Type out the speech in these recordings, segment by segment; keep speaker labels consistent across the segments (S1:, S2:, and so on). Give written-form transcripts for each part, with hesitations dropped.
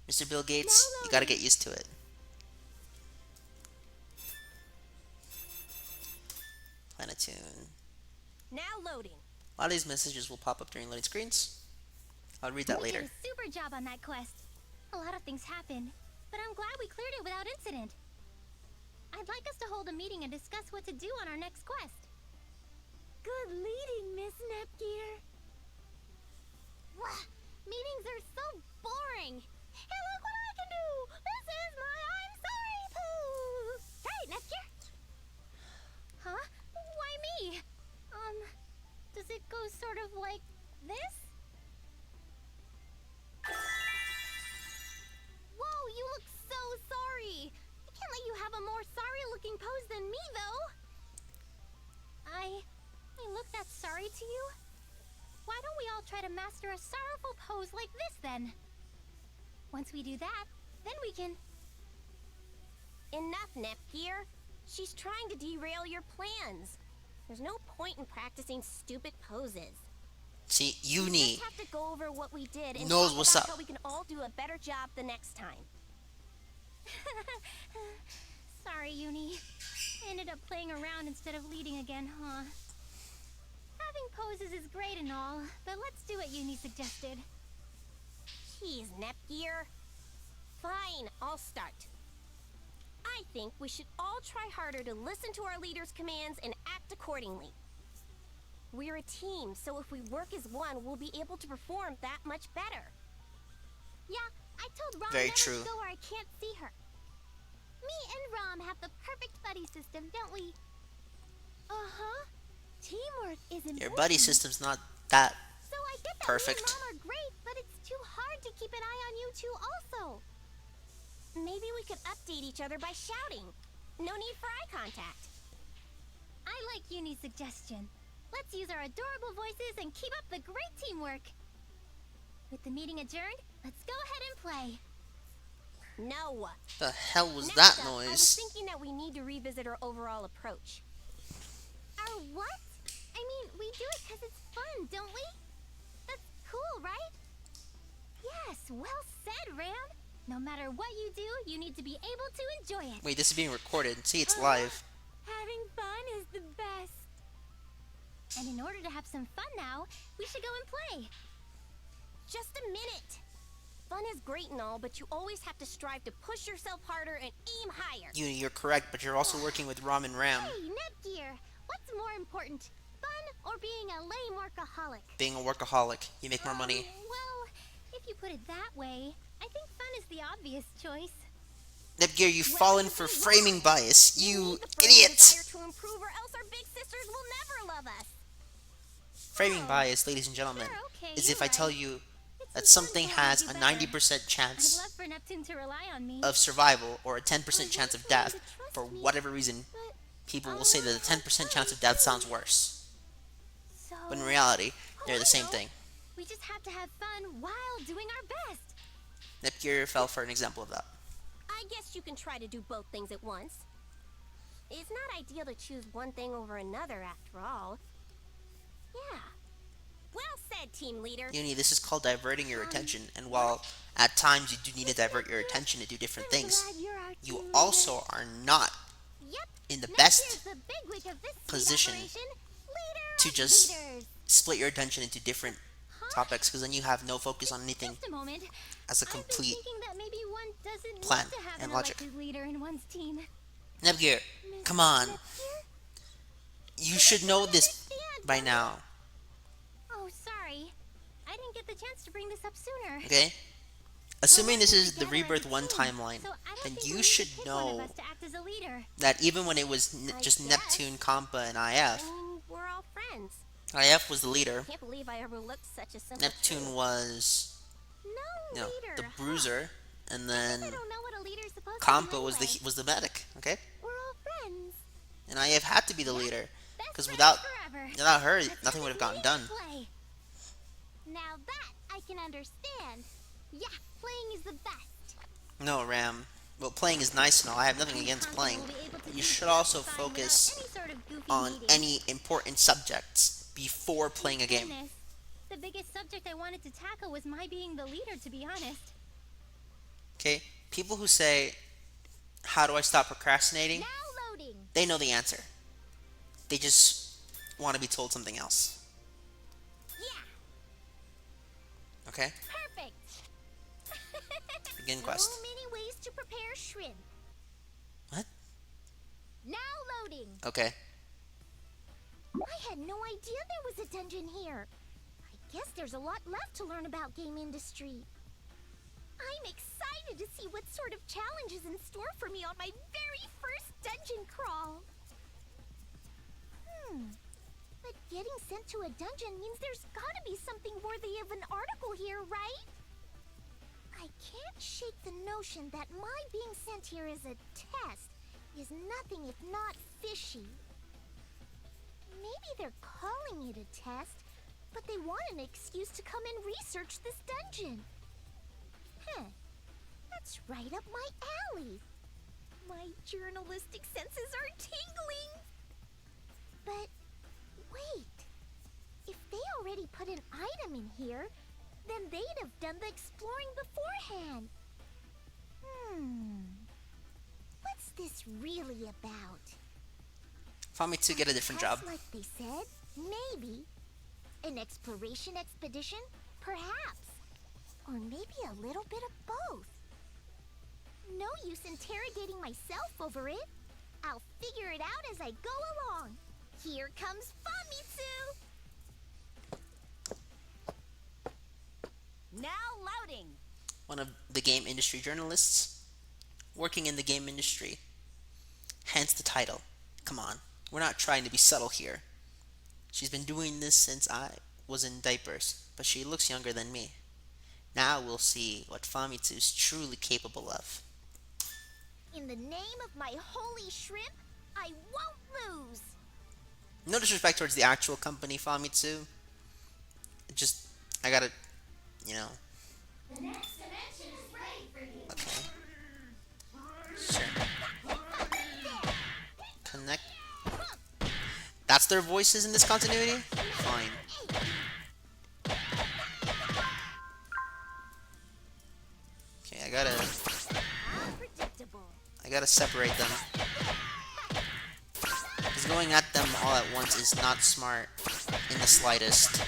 S1: Mr. Bill Gates, you gotta get used to it. Planetoon.
S2: Now loading.
S1: A lot of these messages will pop up during loading screens. I'll read that
S3: We
S1: later.
S3: did a super job on that quest. A lot of things happened, but I'm glad we cleared it without incident. I'd like us to hold a meeting and discuss what to do on our next quest. Good leading, Miss Nepgear. Meetings are so boring. Hey, look what I can do! This is my I'm sorry poo! Hey, Nepgear! Huh? Why me? Does it go sort of like this? Whoa, you look so sorry! I can't let you have a more sorry-looking pose than me, though! I look that sorry to you? Why don't we all try to master a sorrowful pose like this, then? Once we do that, then we can...
S2: Enough, Nepgear. She's trying to derail your plans. There's no point in practicing stupid poses.
S1: See,
S2: We
S1: Uni
S2: just have to go over what we did and
S1: knows
S2: talk
S1: what's
S2: about
S1: up.
S2: how we can all do a better job the next time.
S3: Sorry, Uni. I ended up playing around instead of leading again, huh? Having poses is great and all, but let's do what Uni suggested.
S2: Jeez, Nepgear. Fine, I'll start. I think we should all try harder to listen to our leader's commands and act accordingly. We're a team, so if we work as one, we'll be able to perform that much better.
S3: Yeah, I told Rom
S1: Very
S3: never
S1: true.
S3: to go where I can't see her. Me and Rom have the perfect buddy system, don't we? Uh-huh. Teamwork is important.
S1: your buddy system's not that
S3: So I get that
S1: perfect.
S3: me and Mom are great, but it's too hard to keep an eye on you two also.
S2: Maybe we could update each other by shouting. No need for eye contact.
S3: I like Uni's suggestion. Let's use our adorable voices and keep up the great teamwork. With the meeting adjourned, let's go ahead and play.
S2: No.
S1: The hell was
S2: Next
S1: that
S2: up, I was
S1: noise?
S2: thinking that we need to revisit our overall approach.
S3: Our what? I mean, we do it because it's fun, don't we? That's cool, right? Yes, well said, Ram. No matter what you do, you need to be able to enjoy it.
S1: Wait, this is being recorded. See, it's live.
S3: Having fun is the best. And in order to have some fun now, we should go and play.
S2: Just a minute. Fun is great and all, but you always have to strive to push yourself harder and aim higher.
S1: Uni, you're correct, but you're also working with Rom and Ram.
S3: Hey, Nepgear, what's more important, fun or being a lame workaholic?
S1: Being a workaholic, you make more money.
S3: Well, if you put it that way, I think fun is the obvious choice.
S1: Nepgear, you've fallen for framing bias.
S2: We
S1: You
S2: need the firm
S1: idiot!
S2: desire to improve, or else our big sisters will never love us.
S1: Framing bias, ladies and gentlemen,
S3: Sure, okay,
S1: is
S3: you're
S1: if I tell
S3: right.
S1: you
S3: It's
S1: that
S3: so fun
S1: something
S3: to
S1: has
S3: do
S1: a
S3: better.
S1: 90%
S3: I'd
S1: chance
S3: love for Neptune to rely on me.
S1: of survival or a 10% chance of death,
S3: to trust
S1: for
S3: me,
S1: whatever reason,
S3: but
S1: people
S3: I
S1: will say that
S3: wanna
S1: the
S3: have
S1: 10%
S3: fun
S1: chance of death
S3: too.
S1: sounds worse.
S3: So,
S1: But in reality, they're
S3: I
S1: the same
S3: know.
S1: thing.
S3: We just have to have fun while doing our best.
S1: Nepgear fell for an example of that.
S2: I guess you can try to do both things at once. It's not ideal to choose one thing over another, after all. Yeah. Well said, team leader.
S1: Uni, this is called diverting your attention, and while at times you do need to divert your attention to do different
S3: I'm
S1: things,
S3: glad you're our
S1: you
S3: team
S1: also are not
S3: Yep.
S1: in the
S3: Nepgear's
S1: best
S3: the bigwig of this sweet
S1: position
S3: operation. Leader
S1: to
S3: of
S1: just
S3: leaders.
S1: split your attention into different topics, because then you have no focus on anything
S3: Just a moment.
S1: as a
S3: I've been
S1: complete
S3: thinking that maybe one doesn't
S1: plan
S3: need to have
S1: and
S3: an
S1: logic.
S3: elected leader in one's team.
S1: Nepgear,
S3: Miss
S1: come on.
S3: Nepgear?
S1: You should know
S3: don't
S1: this
S3: understand,
S1: by
S3: don't
S1: now,
S3: Oh, sorry. I didn't get the chance to bring this up sooner.
S1: okay? Assuming this is the
S3: Together as a
S1: Rebirth 1
S3: team,
S1: timeline,
S3: so I don't
S1: then
S3: think we
S1: you
S3: need
S1: should
S3: to pick one of
S1: know
S3: us to act as a leader.
S1: that even when it was
S2: I
S1: just
S2: guess.
S1: Neptune, Kampa, and
S2: I
S1: IF,
S2: mean, we're all friends.
S1: IF was the leader,
S2: Can't believe I overlooked such a simple
S1: Neptune
S2: truth.
S1: was,
S3: No
S1: you know,
S3: leader.
S1: the
S3: huh?
S1: bruiser, and
S3: I
S1: then
S3: don't know what a leader's supposed
S1: Kampa
S3: to do
S1: was
S3: anyway.
S1: the medic, okay?
S3: We're all friends.
S1: And IF had to be the
S3: Yeah.
S1: leader,
S3: Best
S1: because
S3: friends
S1: without
S3: forever.
S1: her,
S3: Let's
S1: nothing would have gotten
S3: meet
S1: done.
S3: and play. Now that I can understand. Yeah, playing is the best.
S1: No, Ram. Well, playing is nice and all. I have nothing against playing. But you should also focus on any important subjects before playing a game.
S3: The biggest subject I wanted to tackle was my being the leader, to be honest.
S1: Okay? People who say, how do I stop procrastinating?
S3: Now loading.
S1: They know the answer. They just want to be told something else.
S3: Yeah,
S1: Okay?
S3: perfect.
S1: Begin
S3: So
S1: quest.
S3: many ways to prepare shrimp.
S1: What?
S3: Now loading.
S1: Okay.
S3: I had no idea there was a dungeon here. I guess there's a lot left to learn about game industry. I'm excited to see what sort of challenge is in store for me on my very first dungeon crawl. But getting sent to a dungeon means there's gotta be something worthy of an article here, right? I can't shake the notion that my being sent here as a test is nothing if not fishy. Maybe they're calling it a test, but they want an excuse to come and research this dungeon. That's right up my alley. My journalistic senses are tingling. But wait, if they already put an item in here, then they'd have done the exploring beforehand. What's this really about?
S1: Found me to get a different job.
S3: Like they said, maybe. An exploration expedition? Perhaps. Or maybe a little bit of both. No use interrogating myself over it. I'll figure it out as I go along. Here comes Famitsu!
S2: Now loading.
S1: One of the game industry journalists working in the game industry. Hence the title. Come on, we're not trying to be subtle here. She's been doing this since I was in diapers, but she looks younger than me. Now we'll see what Famitsu's truly capable of.
S3: In the name of my holy shrimp, I won't lose!
S1: No disrespect towards the actual company, Famitsu. Just, I gotta,
S3: The next dimension is ready for you.
S1: Okay. Sure. Connect. That's their voices in this continuity? Fine. Okay,
S2: Predictable.
S1: I gotta separate them. Because going at them all at once is not smart in the slightest.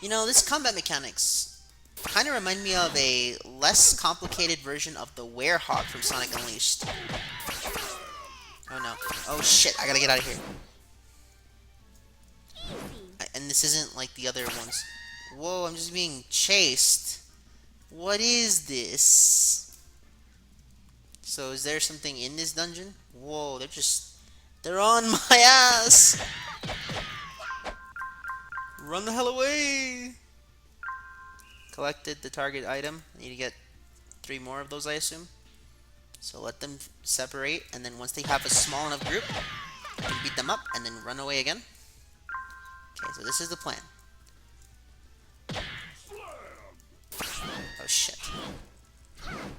S1: This combat mechanics kind of remind me of a less complicated version of the Werehog from Sonic Unleashed. Oh no. Oh shit, I gotta get out of here. And this isn't like the other ones. Whoa, I'm just being chased. What is this? So is there something in this dungeon? Whoa, they're on my ass! Run the hell away! Collected the target item. I need to get 3 more of those, I assume. So let them separate, and then once they have a small enough group, I can beat them up and then run away again. Okay, so this is the plan. Oh shit.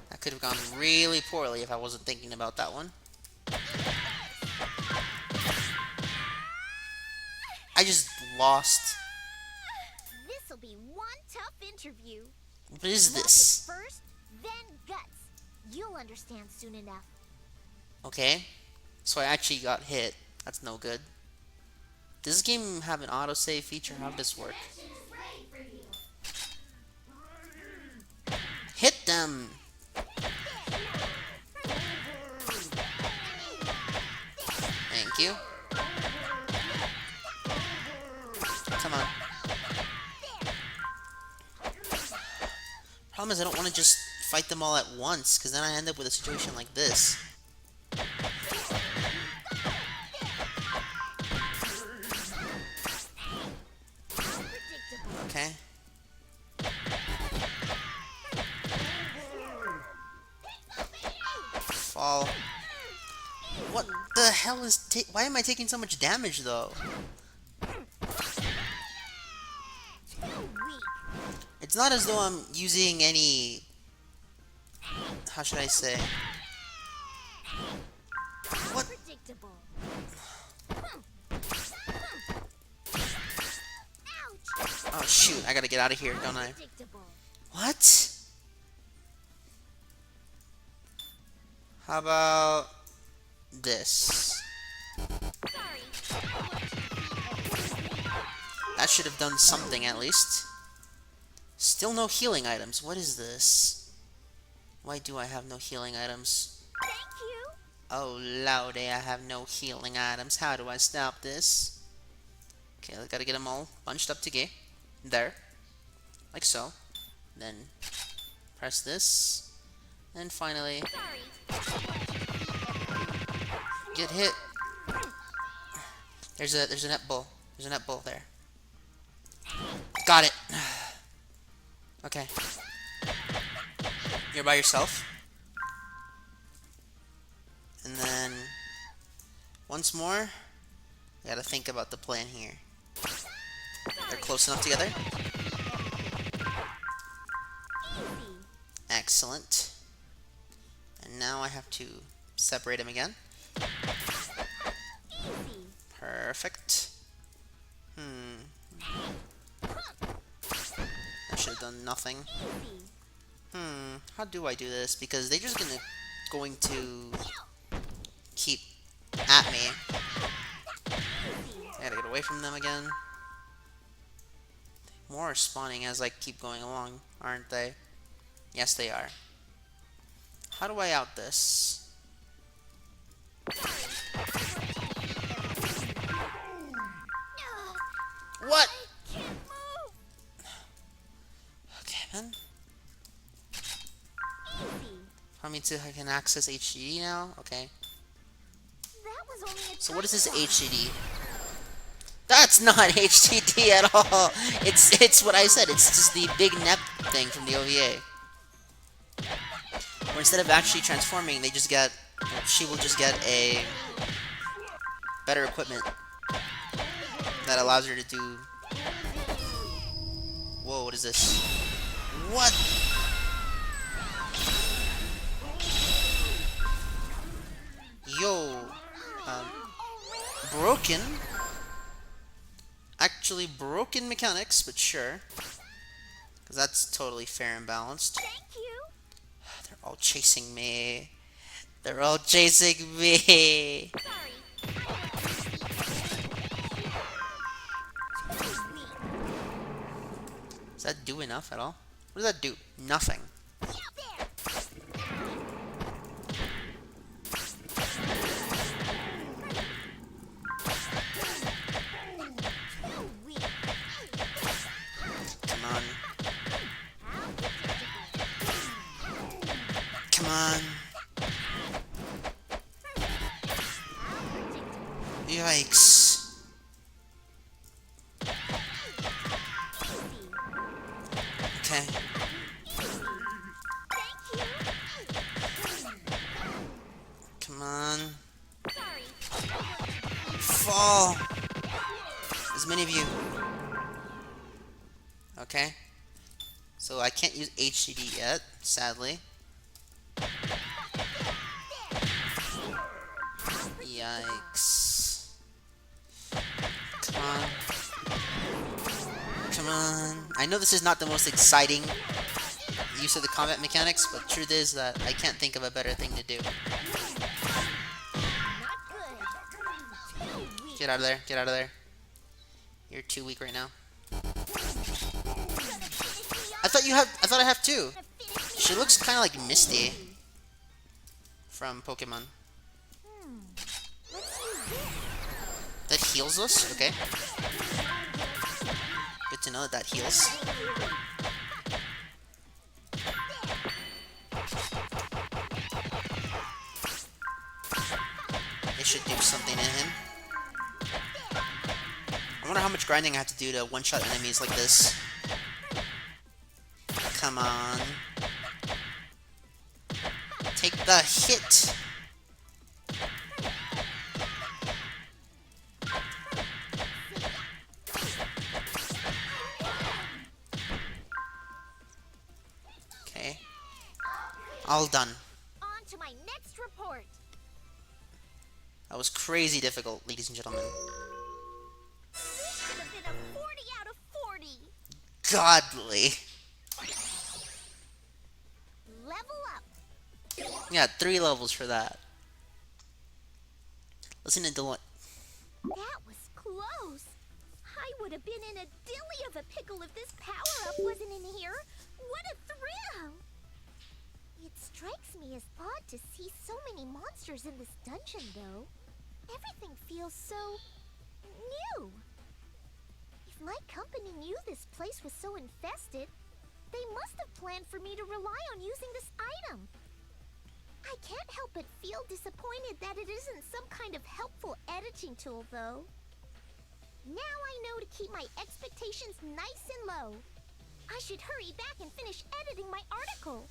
S1: That could have gone really poorly if I wasn't thinking about that one. I just lost.
S3: This'll be one tough interview.
S1: What is
S3: Love
S1: this?
S3: is first, then guts. You'll understand soon enough.
S1: Okay. So I actually got hit. That's no good. Does this game have an autosave feature? How does this work? Hit them! Thank you. Come on. Problem is I don't want to just fight them all at once, because then I end up with a situation like this. Okay. Fall. What the hell is why am I taking so much damage though? It's not as though I'm using any, how should I say? What? Oh shoot, I gotta get out of here, don't I? What? How about this?
S3: Sorry.
S1: That should have done something at least. Still no healing items. What is this? Why do I have no healing items?
S3: Thank you.
S1: Oh, lordy, I have no healing items. How do I stop this? Okay, I gotta get them all bunched up together. There. Like so. Then press this. And finally,
S3: Sorry.
S1: get hit. There's a net bull. There's a net bull there. Got it. Okay. You're by yourself. And then once more, you gotta think about the plan here. They're close enough together.
S3: Easy.
S1: Excellent. And now I have to separate them again.
S3: Easy.
S1: Perfect. That should have done nothing.
S3: Easy.
S1: How do I do this? Because they're just going to keep at me. I gotta get away from them again. More are spawning as I keep going along, aren't they? Yes, they are. How do I out this? What?
S3: Can't move.
S1: Okay, man.
S3: Easy.
S1: I mean, I can access HDD now. Okay.
S3: That was only a
S1: So what is
S3: tiny
S1: this
S3: one.
S1: HDD? That's not HDD at all. It's what I said. It's just the big Nep thing from the OVA. Where instead of actually transforming, they just get. She will just get a better equipment that allows her to do. Whoa! What is this? What? Yo. Broken. Actually broken mechanics, but sure. Because that's totally fair and balanced.
S3: Thank you.
S1: They're all chasing me. They're all chasing me.
S3: Sorry.
S1: Does that do enough at all? What does that do? Nothing.
S3: There. Too weak.
S1: Come on.
S3: How predictable.
S1: Come on. Yikes. Okay. Come on. Fall. As many of you. Okay. So I can't use HDD yet, sadly. Yikes. Come on. Come on. I know this is not the most exciting use of the combat mechanics, but truth is that I can't think of a better thing to do. Get out of there. Get out of there. You're too weak right now. I thought I have two. She looks kind of like Misty from Pokemon. That heals us? Okay. Good to know that that heals. They should do something to him. I wonder how much grinding I have to do to one-shot enemies like this. Come on. Take the hit! Okay. All done.
S3: On to my next report.
S1: That was crazy difficult, ladies and gentlemen.
S3: This should have been a 40 out of 40.
S1: Godly.
S3: Level up.
S1: Yeah, 3 levels for that. Listen to
S3: That was close. I would have been in a dilly of a pickle if this power-up wasn't in here. What a thrill! It strikes me as odd to see so many monsters in this dungeon, though. Everything feels so new. If my company knew this place was so infested, they must have planned for me to rely on using this item. I can't help but feel disappointed that it isn't some kind of helpful editing tool, though. Now I know to keep my expectations nice and low. I should hurry back and finish editing my article.